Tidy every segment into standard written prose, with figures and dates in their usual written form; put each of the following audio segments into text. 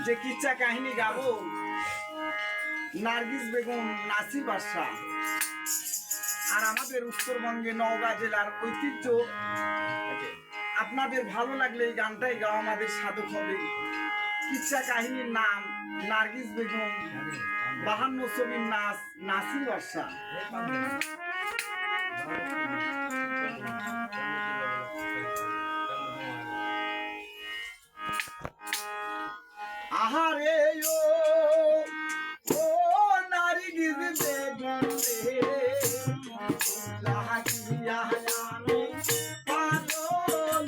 যে কিচ্ছা কাহিনী গাবো নার্গিস বেগম নাসির বাদশাহ আর আমাদের উত্তরবঙ্গে নওগাঁ জেলার ঐতিহ্য। আপনাদের ভালো লাগলে এই গানটাই গাওয়া আমাদের সাধক হবে। কিচ্ছা কাহিনীর নাম নার্গিস বেগম, 52 ছবির নাচ নাসির বাদশাহ। আহারে ও নার্গিস বেগম রে লাগিয়া আমি পাগল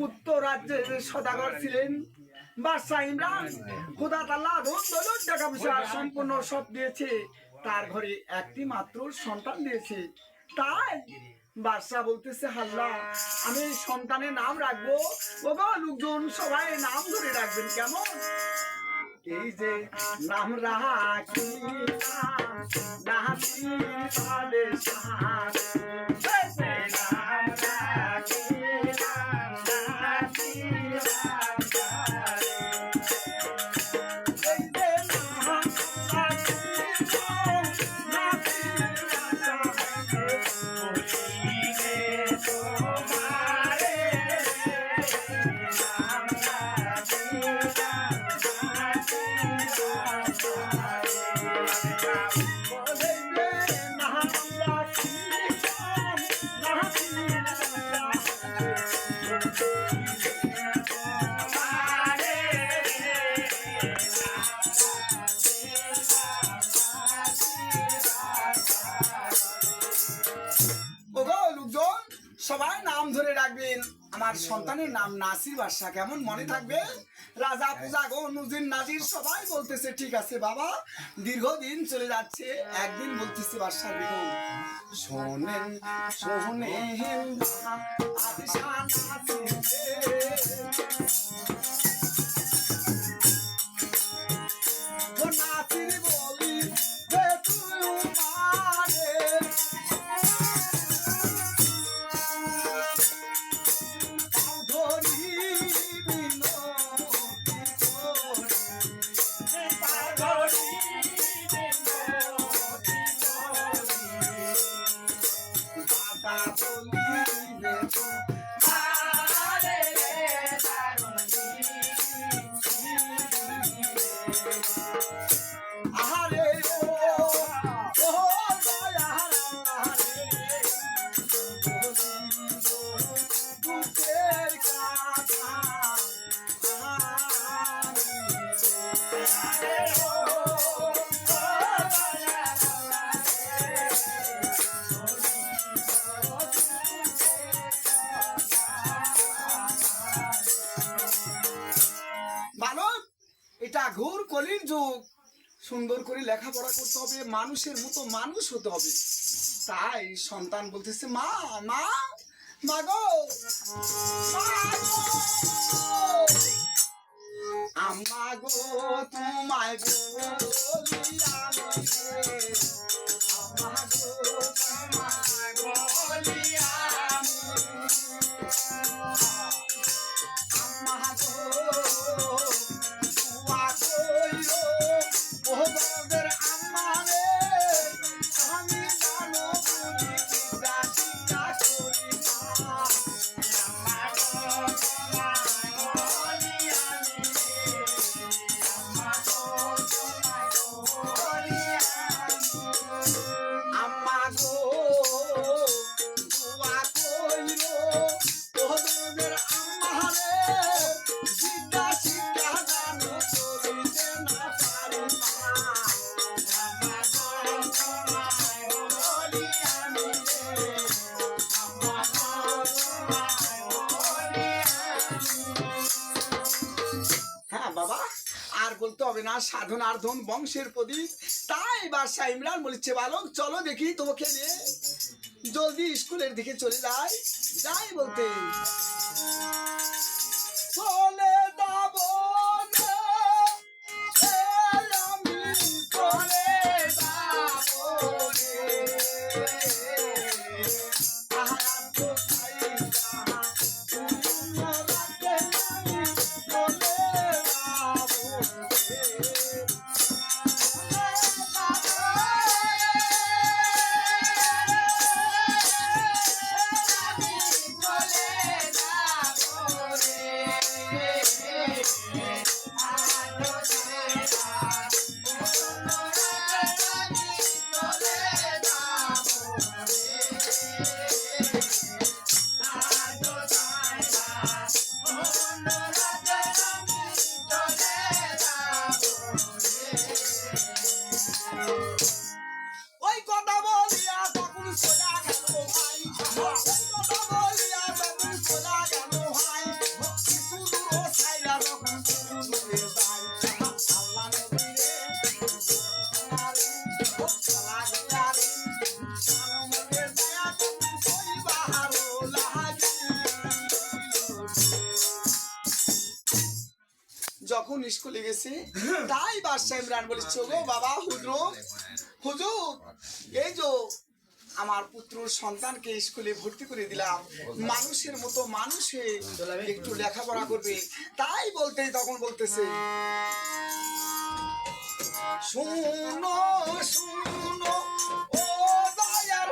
উত্তর রাজ্যের সদাগর ছিলেন বাদশাহ ইমরান। খোদা তাআলা ধন দৌলত টাকা পয়সা সম্পূর্ণ সব দিয়েছে, তার ঘরে একটি মাত্র সন্তান দিয়েছে। তাই বাদশাহ বলতেছে, আল্লাহ আমি সন্তানের নাম রাখবো। ওগো লোকজন সবাই নাম ধরে রাখবেন। কেমন? এই যে নাম রাখি নাসির বাদশাহ, নাম রাখি সবাই নাম ধরে রাখবেন। আমার সন্তানের নাম নাসির বাদশাহ। কেমন মনে থাকবে? রাজা পূজা গো নুজির নাজির সবাই বলতেছে ঠিক আছে বাবা। দীর্ঘদিন চলে যাচ্ছে। একদিন বলতেছে বাদশাহ বেগম, শোনেন শোনেন নাসির বলি এটা ঘোর কলির যুগ। সুন্দর করে লেখাপড়া করতে হবে, মানুষের মতো মানুষ হতে হবে। তাই সন্তান বলতেছে, মা মা মা গো আম্মা গো তোমায় বলি আমি, আম্মা গো তোমায় বলি আমি, আম্মা গো হবে না, সাধনার ধন বংশের প্রদীপ। তাই বাদশাহ ইমরান বলেছে, বালক চলো দেখি তোমাকে নিয়ে জলদি স্কুলের দিকে চলে যাই। যাই বলতে চলে যাবো না, আমি চলে যাবো রে। আহার কোথায় যাহা তুমি রাতে আমি চলে যাবো রে। ওই কথা বলিয়া তখন সোজা গেল ভাই, ওই কথা বলিয়া তখন সোজা গেল ভাই। কিছু দূর ছাইরা যখন কিছু দূরে যাই, আল্লাহ নবী রে আরে ও চলা গিয়া রে আনন্দে দয়া তুমি কই বাহারো লাগি। যখন স্কুলে গেছে তাই বাদশাহ ইমরান বলেছে, গো বাবা হুজুর, হুজুর এই যে আমার পুত্র সন্তানকে স্কুলে ভর্তি করে দিলাম, মানুষের মতো মানুষে একটু লেখাপড়া করবে। তাই বলতেই তখন বলতেছে, শুনো শুনো ও দয়ার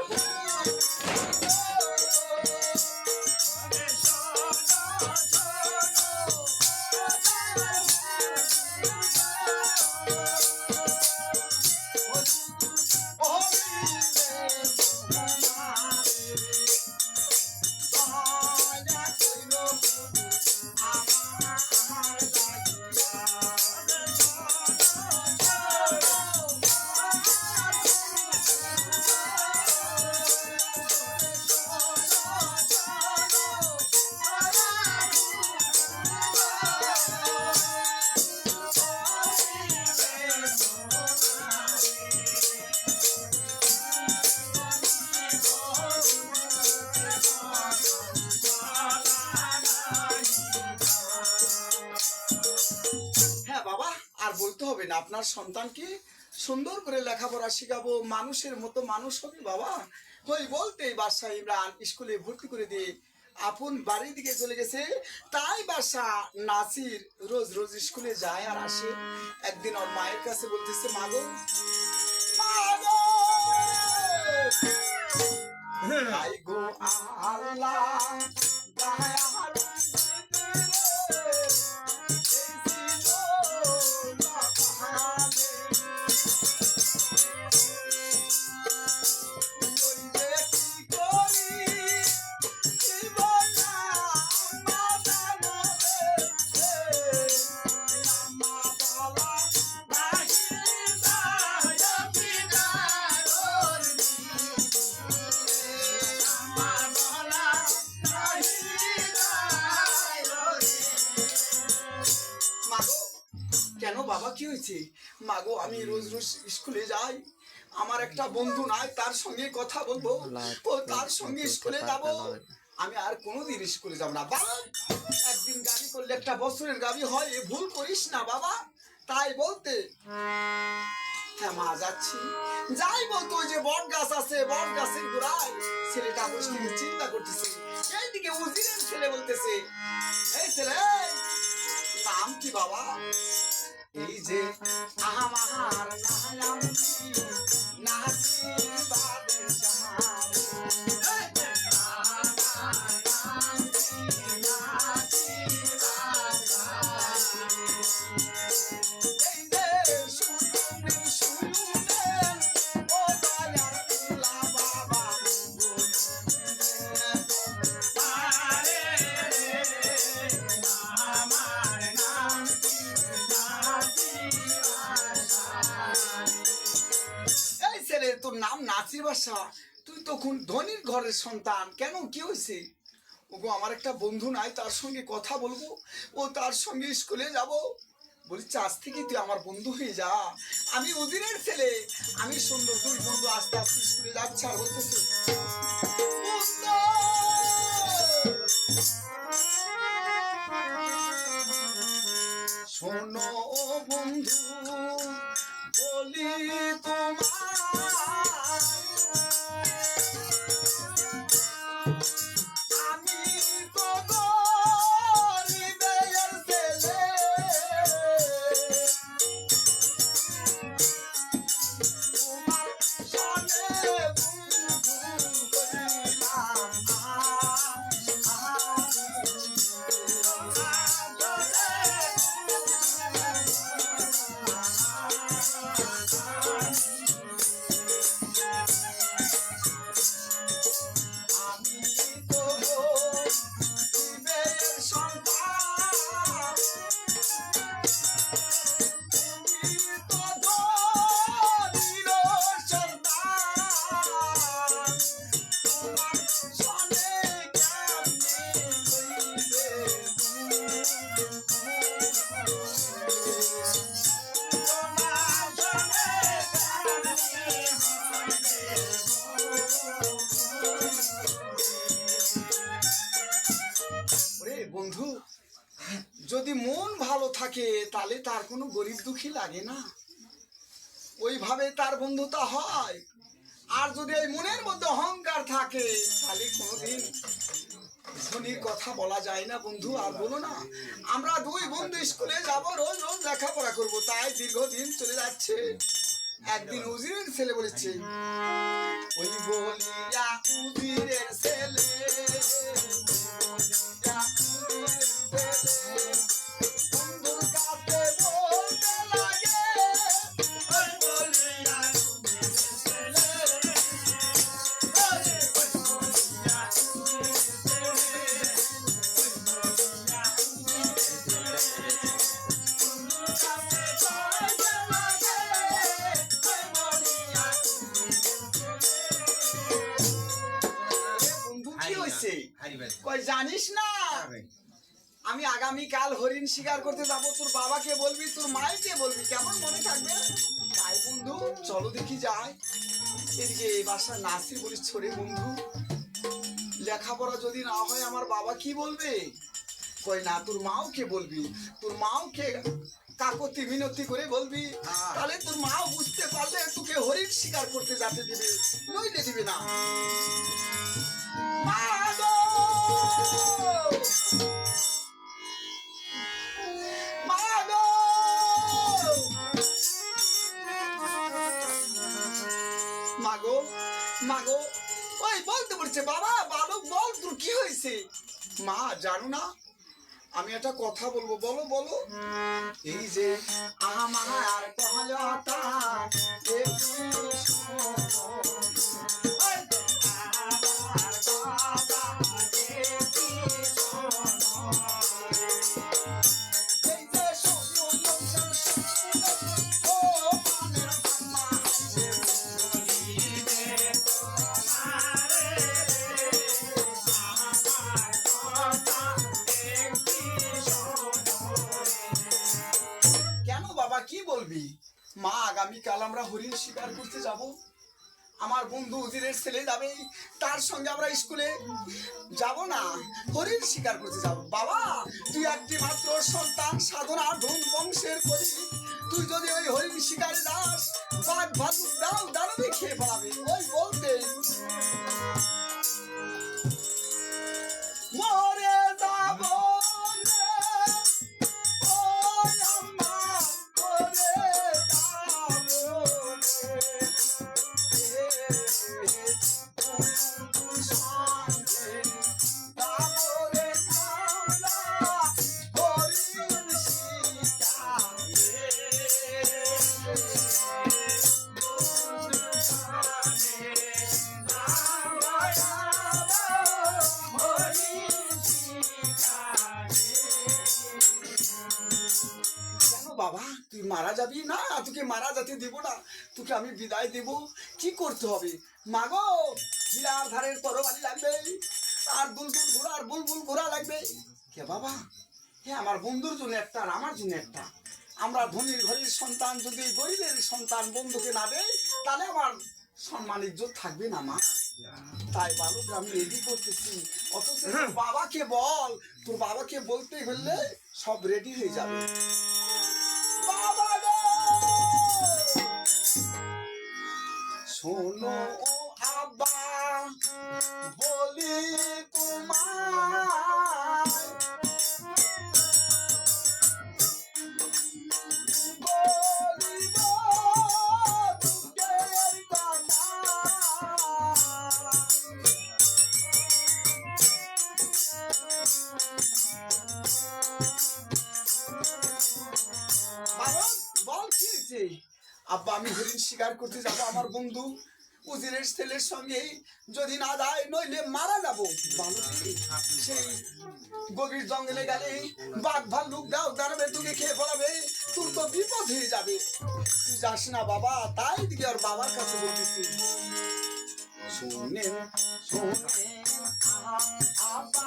বলতে হবে না, আপনার সন্তানকে সুন্দর করে লেখাপড়া শিখাবো, মানুষের মতো মানুষ হবে বাবা। ওই বলতেই বাদশাহ ইমরান স্কুলে ভর্তি করে দিয়ে আপন বাড়ির দিকে চলে গেছে। তাই বাদশাহ নাসির রোজ রোজ স্কুলে যায় আর আসে। একদিন ওর মায়ের কাছে বলতেছে, মাগো মাগো আই গো আল্লাহ দয়ার কেন বাবা কি হয়েছে? মাগো আমি রোজ রোজ স্কুলে যাই, আমার একটা বন্ধু নাই, তার সঙ্গে কথা বলবো, ও তার সঙ্গে স্কুলে যাব, আমি আর কোনোদিন স্কুলে যাব না। বাবা একদিন গাড়ি করলে একটা বছরের গাড়ি হয়, ভুল করিস না বাবা। তাই বলতে হ্যাঁ মা যাচ্ছি। যাই বলতো ওই যে বট গাছ আছে, বট গাছের গোড়ায় ছেলেটা বসে থেকে চিন্তা করতেছে। এইদিকে উজিরের ছেলে বলতেছে, এই ছেলে নাম কি বাবা? এই যে আহামার নাম কি নাসির বাদশাহ, এই যে আমার নাম কি নাসির বাদশাহ, এই যে শুনেন শুনেন ও দয়ার আল্লাহ বাবা আরে আমার নাম কি এই ছেলে তোর নাম নাসির বাদশাহ, তুই তখন ধনীর ঘরের সন্তান, কেন কি হয়েছে? ওগো আমার একটা বন্ধু নাই, তার সঙ্গে কথা বলবো, ও তার সঙ্গে স্কুলে যাব, বলছি আজ থেকে তুই আমার বন্ধু হয়ে যা, আমি উজিরের ছেলে, আমি সুন্দর, দুই বন্ধু আস্তে আস্তে স্কুলে যাচ্ছে আর বলতেছে শোনো বন্ধু বলি তোমার, আমি তো গরিবের ছেলে, তোমার সনে বন্ধু করিলাম আমি তো গরিবের সন্তান, তুমি তো ধনীর সন্তান, তোমার সনে কেমনে হইবে তোমার সনে ওরে বন্ধু, যদি মন ভালো থাকে তাহলে তার কোনো গরিব দুঃখী লাগে না, ওইভাবে তার বন্ধুতা হয়। আর যদি এই মনের মধ্যে অহংকার থাকে তাহলে কোনোদিন ধনীর কথা বলা যায় না বন্ধু। আর বলো না, আমরা দুই বন্ধু স্কুলে যাব, রোজ রোজ লেখাপড়া করবো, তাই দীর্ঘদিন চলে যাচ্ছে। একদিন উজিরের ছেলে বলেছে, ওই বলিয়া উজিরের ছেলে, বলিয়া উজিরের ছেলে, বন্ধুর কাছে বলতে লাগে, ওই বলিয়া উজিরের ছেলে, ওই বলিয়া উজিরের ছেলে, ওই বলিয়া উজিরের ছেলে, বন্ধুর কাছে বলতে লাগে, ওই বলিয়া বন্ধু কি হয়েছে? কই জানিস না, আমি আগামীকাল হরিণ শিকার করতে যাব, তোর বাবাকে বলবি, তোর মাইকে বলবি, কেমন মনে থাকবে? তাই বন্ধু চলো দেখি যাই। এদিকে এই বাসা নাসি বলিস ছোড়ে বন্ধু, লেখাপড়া যদি না হয় আমার বাবা কি বলবে? কই না, তোর মাও কে বলবি, তোর মাও কে কাকতি মিনতি করে বলবি, তাহলে তোর মাও বুঝতে পারলে তোকে হরিণ শিকার করতে যেতে দিবে, নইলে দিবে না। মা গো! মা গো! মা গো, মা গো, ওই বলতে বলছে, বাবা বালক বল তোর কি হয়েছে? মা জানো না, আমি একটা কথা বলবো, বলো বলো। এই যে আমার কলতা একটু শোনো, ওই যে আমার কথা একটু শোনো, এই যে শোনো শোনো, ও প্রাণের আম্মা, বলিবে তোমারে আমার কথা একটু শোনো। কেন বাবা কি বলবি? মা আগামীকাল আমরা হরিণ শিকার করতে যাব, আমার বন্ধু উজিরের ছেলে যাবে, তার সঙ্গে আমরা স্কুলে যাব না, হরিণ শিকার করতে যাব। বাবা তুই একটি মাত্র সন্তান, সাধনা ধন বংশের করি, তুই যদি ওই হরিণ শিকারে যাস, বাঘ ভালুক দাও দানবে খেয়ে ফেলাবে। ওই বলতে মরে যাব রে, ওই আম্মা মরে যাব রে, বন্ধুর সঙ্গে যাব রে আমরা হরিণ শিকারে, বন্ধুর সঙ্গে আমরা যাব হরিণ শিকারে। কেন বাবা তুই মারা যাবি? না তোকে মারা যেতে দেব না, তোকে আমি বিদায় দেব। কি করতে হবে? মাগো হীরার ধারের তরবারি লাগবে, আর বুলবুল ঘোড়ার বুলবুল ঘোড়া লাগবে। কে বাবা? হ্যাঁ আমার বন্ধুর জন্য একটা আর আমার জন্য একটা। আমরা ধনীর ঘরের সন্তান যদি গরিবের সন্তান বন্ধুকে না দেয় তাহলে আমার সম্মান ইজ্জত থাকবে না মা। তাই বালক আমি রেডি করতেছি, অথচ তোর বাবাকে বল, তোর বাবাকে বলতে হলে সব রেডি হয়ে যাবে। বাবা গো শোনো আব্বা বলি তোমায়, বলিব দুঃখের কথা। বাবা বল কি হয়েছে? আব্বা আমি হরিণ শিকার করতে যাবো, আমার বন্ধু উজিরের ছেলের সঙ্গে যদি না যায় নইলে মারা যাবো। সেই গভীর জঙ্গলে গেলে বাঘ ভাল্লুক দাও দাঁড়াবে, তোকে খেয়ে পড়াবে, তোর তো বিপদ হয়ে যাবে, তুই যাস না বাবা। তাই দিকে ওর বাবার কাছে বলতেছি, শুনে শুনে আব্বা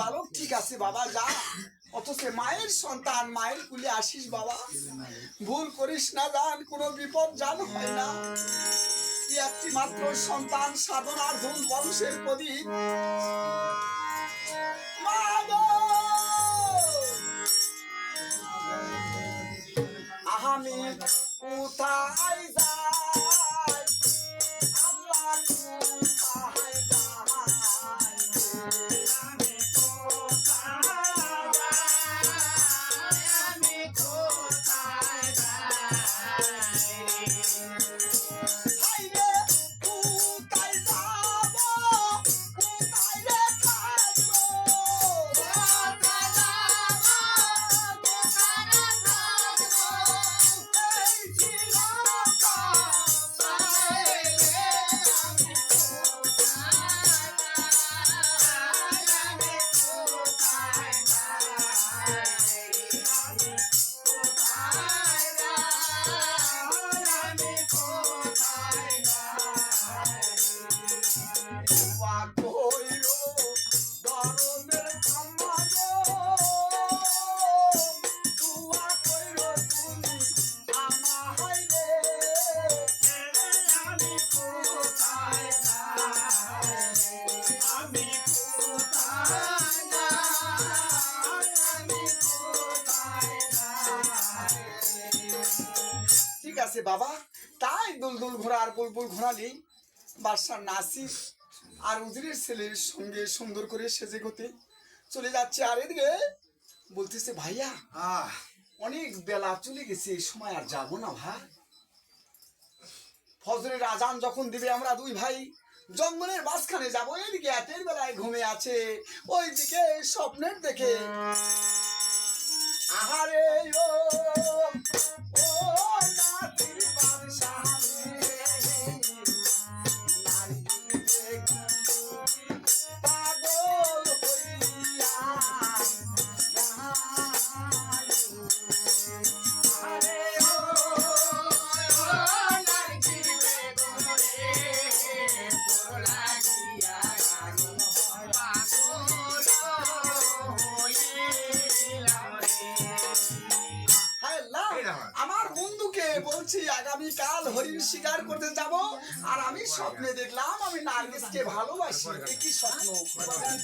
বালক ঠিক আছে বাবা যা, অথচ মায়ের সন্তান মায়ের কুলে আসিস বাবা, ভুল করিস না জান, কোনো বিপদ জান হয় না। তুই একটি মাত্র সন্তান, সাধনার ধন বংশের প্রদীপ। মা গো আমি কোথায় যাই, আল্লাহ কোথায় বাবা। তাই দুলদুল ঘোড়া আর বুলবুল ঘোড়ালি বাদশার নাসির আর উজিরের ছেলের সঙ্গে সুন্দর করে সেজে গোতে চলে যাচ্ছে। আর এদিকে বলতেছে ভাইয়া অনেক বেলা চলে গেছে, এই সময় আর যাবো না ভাই। ফজরের আজান যখন দিবে আমরা দুই ভাই জঙ্গলের মাঝখানে যাবো। এদিকে রাতের বেলায় ঘুমে আছে, ওইদিকে স্বপ্নের দেখে আহারে ও আগামীকাল হরিণ শিকার করতে যাব, আর আমি স্বপ্নে দেখলাম আমি নার্গিসকে ভালোবাসি। কি স্বপ্ন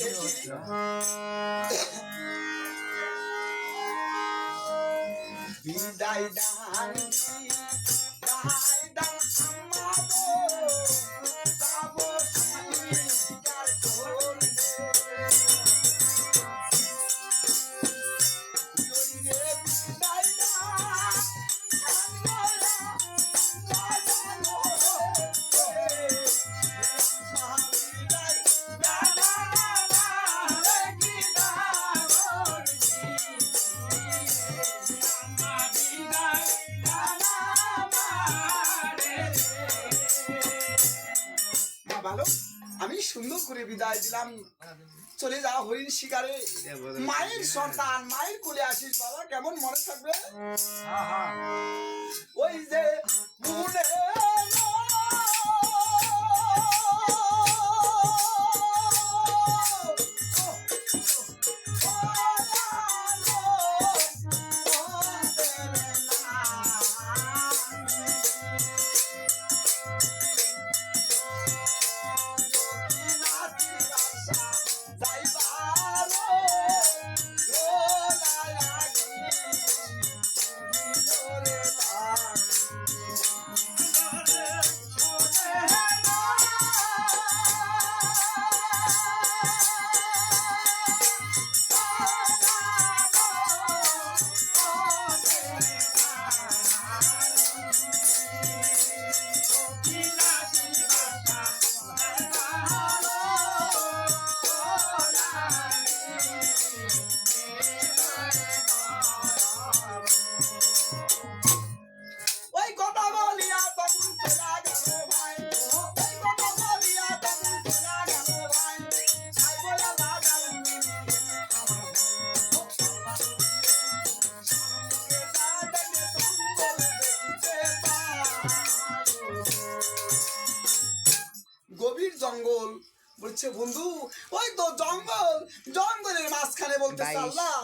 দেখি, বিদায় দান বিদায় দান ভালো, আমি সুন্দর করে বিদায় দিলাম। চলে যাও হরিণ শিকারে, মায়ের সন্তান মায়ের কোলে আসিস বাবা, কেমন মনে থাকবে? ওই যে মনে গভীর জঙ্গল, বলছে বন্ধু ওই তো জঙ্গল, জঙ্গলের মাঝখানে বলতেছে আল্লাহ